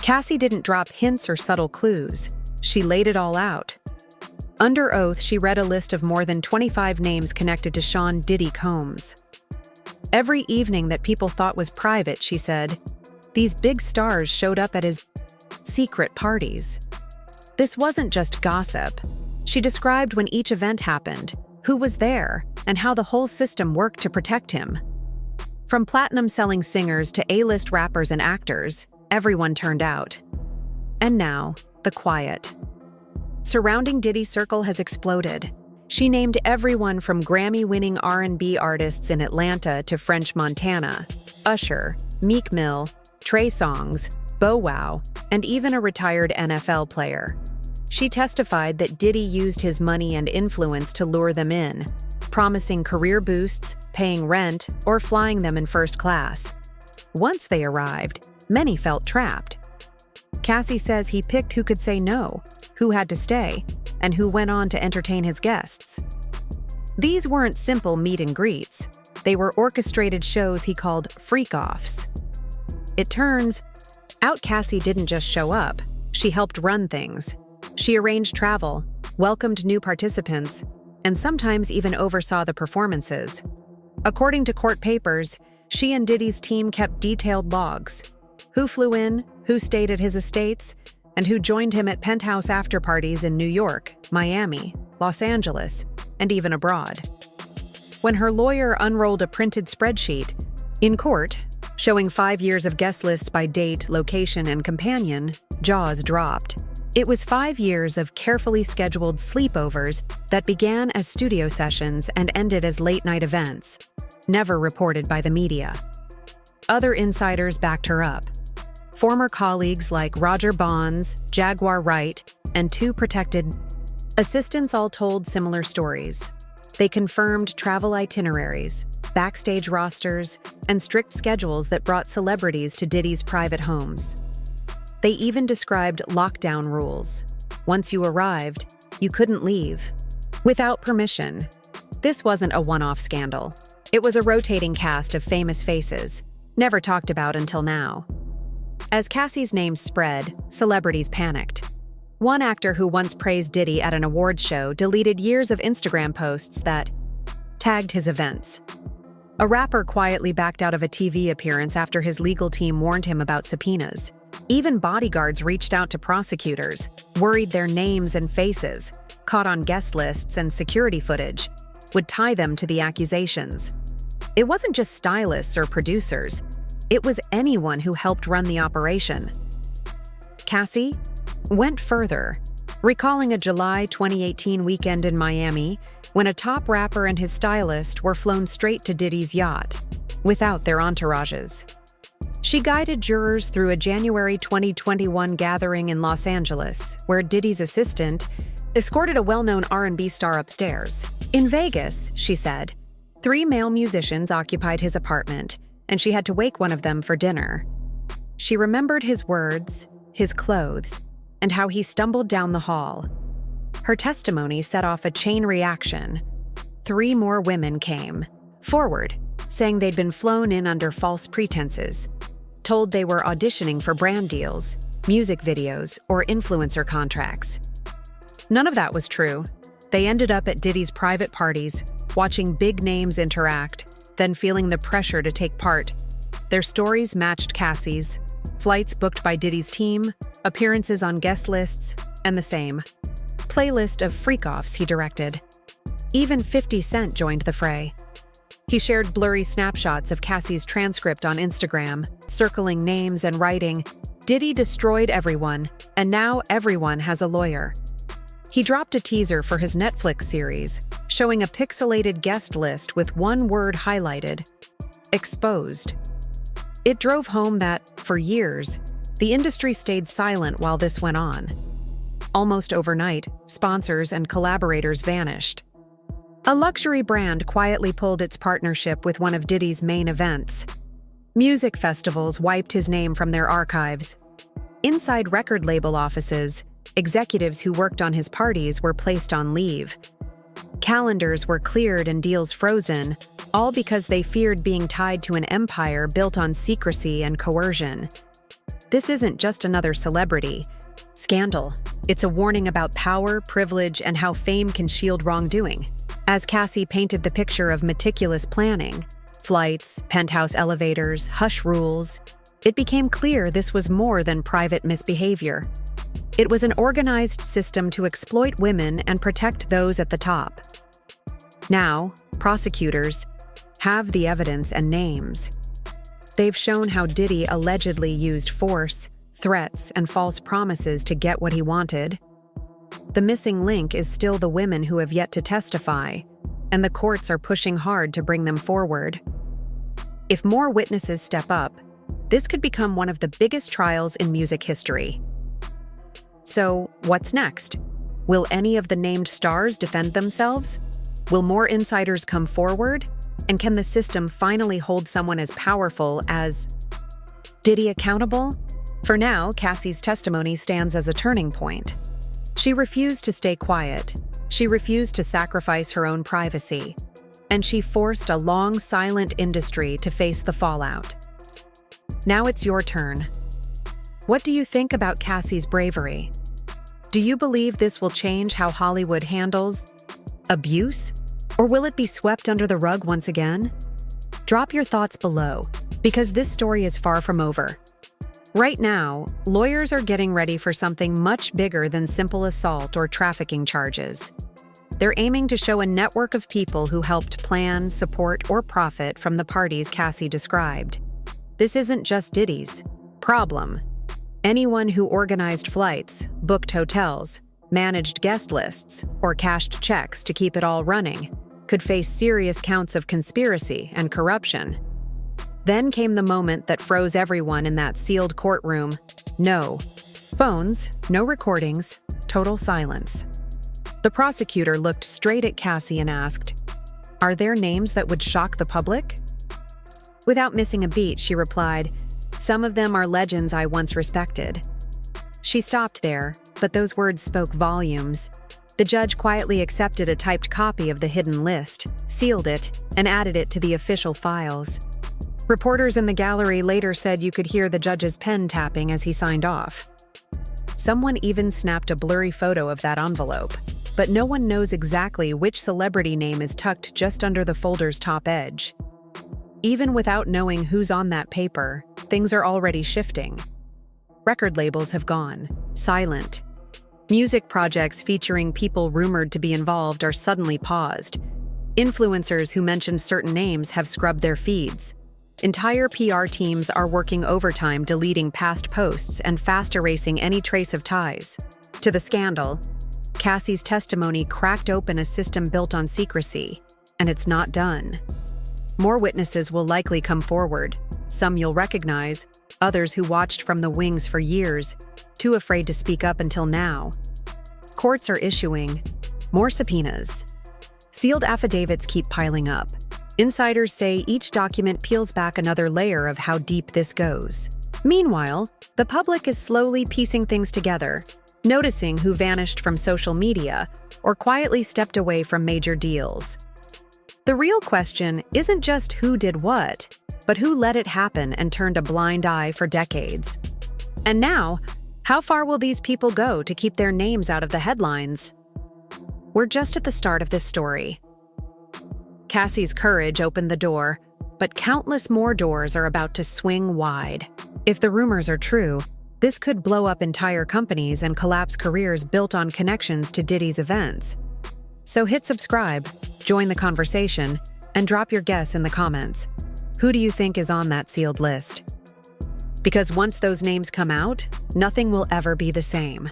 Cassie didn't drop hints or subtle clues. She laid it all out. Under oath, she read a list of more than 25 names connected to Sean Diddy Combs. Every evening that people thought was private, she said, these big stars showed up at his secret parties. This wasn't just gossip. She described when each event happened, who was there, and how the whole system worked to protect him. From platinum-selling singers to A-list rappers and actors, everyone turned out. And now, the quiet. Surrounding Diddy's circle has exploded. She named everyone from Grammy-winning R&B artists in Atlanta to French Montana, Usher, Meek Mill, Trey Songz, Bow Wow, and even a retired NFL player. She testified that Diddy used his money and influence to lure them in, promising career boosts, paying rent, or flying them in first class. Once they arrived, many felt trapped. Cassie says he picked who could say no, who had to stay, and who went on to entertain his guests. These weren't simple meet and greets. They were orchestrated shows he called freak-offs. It turns out Cassie didn't just show up, she helped run things. She arranged travel, welcomed new participants, and sometimes even oversaw the performances. According to court papers, she and Diddy's team kept detailed logs. Who flew in, who stayed at his estates, and who joined him at penthouse after-parties in New York, Miami, Los Angeles, and even abroad. When her lawyer unrolled a printed spreadsheet in court, showing 5 years of guest lists by date, location, and companion, jaws dropped. It was 5 years of carefully scheduled sleepovers that began as studio sessions and ended as late-night events, never reported by the media. Other insiders backed her up. Former colleagues like Roger Bonds, Jaguar Wright, and 2 protected assistants all told similar stories. They confirmed travel itineraries, backstage rosters, and strict schedules that brought celebrities to Diddy's private homes. They even described lockdown rules. Once you arrived, you couldn't leave. Without permission. This wasn't a one-off scandal. It was a rotating cast of famous faces, never talked about until now. As Cassie's name spread, celebrities panicked. One actor who once praised Diddy at an awards show deleted years of Instagram posts that tagged his events. A rapper quietly backed out of a TV appearance after his legal team warned him about subpoenas. Even bodyguards reached out to prosecutors, worried their names and faces, caught on guest lists and security footage, would tie them to the accusations. It wasn't just stylists or producers. It was anyone who helped run the operation. Cassie went further, recalling a July 2018 weekend in Miami when a top rapper and his stylist were flown straight to Diddy's yacht, without their entourages. She guided jurors through a January 2021 gathering in Los Angeles, where Diddy's assistant escorted a well-known R&B star upstairs. In Vegas, she said, 3 male musicians occupied his apartment, and she had to wake one of them for dinner. She remembered his words, his clothes, and how he stumbled down the hall. Her testimony set off a chain reaction. 3 more women came forward, saying they'd been flown in under false pretenses, told they were auditioning for brand deals, music videos, or influencer contracts. None of that was true. They ended up at Diddy's private parties, watching big names interact, then feeling the pressure to take part. Their stories matched Cassie's, flights booked by Diddy's team, appearances on guest lists, and the same playlist of freak-offs he directed. Even 50 Cent joined the fray. He shared blurry snapshots of Cassie's transcript on Instagram, circling names and writing, "Diddy destroyed everyone, and now everyone has a lawyer." He dropped a teaser for his Netflix series, showing a pixelated guest list with one word highlighted: exposed. It drove home that, for years, the industry stayed silent while this went on. Almost overnight, sponsors and collaborators vanished. A luxury brand quietly pulled its partnership with one of Diddy's main events. Music festivals wiped his name from their archives. Inside record label offices, executives who worked on his parties were placed on leave. Calendars were cleared and deals frozen, all because they feared being tied to an empire built on secrecy and coercion. this isn't just another celebrity scandal. It's a warning about power, privilege, and how fame can shield wrongdoing. As Cassie painted the picture of meticulous planning, flights, penthouse elevators, hush rules, it became clear this was more than private misbehavior. It was an organized system to exploit women and protect those at the top. Now, prosecutors have the evidence and names. They've shown how Diddy allegedly used force, threats, and false promises to get what he wanted. The missing link is still the women who have yet to testify, and the courts are pushing hard to bring them forward. If more witnesses step up, this could become one of the biggest trials in music history. So, what's next? Will any of the named stars defend themselves? Will more insiders come forward? And can the system finally hold someone as powerful as Diddy accountable? For now, Cassie's testimony stands as a turning point. She refused to stay quiet. She refused to sacrifice her own privacy. And she forced a long, silent industry to face the fallout. Now it's your turn. What do you think about Cassie's bravery? Do you believe this will change how Hollywood handles abuse? Or will it be swept under the rug once again? Drop your thoughts below, because this story is far from over. Right now, lawyers are getting ready for something much bigger than simple assault or trafficking charges. They're aiming to show a network of people who helped plan, support, or profit from the parties Cassie described. This isn't just Diddy's problem. Anyone who organized flights, booked hotels, managed guest lists, or cashed checks to keep it all running could face serious counts of conspiracy and corruption. Then came the moment that froze everyone in that sealed courtroom. No phones, no recordings, total silence. The prosecutor looked straight at Cassie and asked, "Are there names that would shock the public?" Without missing a beat, she replied, "Some of them are legends I once respected." She stopped there, but those words spoke volumes. The judge quietly accepted a typed copy of the hidden list, sealed it, and added it to the official files. Reporters in the gallery later said you could hear the judge's pen tapping as he signed off. Someone even snapped a blurry photo of that envelope, but no one knows exactly which celebrity name is tucked just under the folder's top edge. Even without knowing who's on that paper, things are already shifting. Record labels have gone silent. Music projects featuring people rumored to be involved are suddenly paused. Influencers who mentioned certain names have scrubbed their feeds. Entire PR teams are working overtime deleting past posts and fast erasing any trace of ties to the scandal. Cassie's testimony cracked open a system built on secrecy, and it's not done. More witnesses will likely come forward, some you'll recognize, others who watched from the wings for years, too afraid to speak up until now. Courts are issuing more subpoenas. Sealed affidavits keep piling up. Insiders say each document peels back another layer of how deep this goes. Meanwhile, the public is slowly piecing things together, noticing who vanished from social media or quietly stepped away from major deals. The real question isn't just who did what, but who let it happen and turned a blind eye for decades. And now, how far will these people go to keep their names out of the headlines? We're just at the start of this story. Cassie's courage opened the door, but countless more doors are about to swing wide. If the rumors are true, this could blow up entire companies and collapse careers built on connections to Diddy's events. So hit subscribe, join the conversation, and drop your guess in the comments. Who do you think is on that sealed list? Because once those names come out, nothing will ever be the same.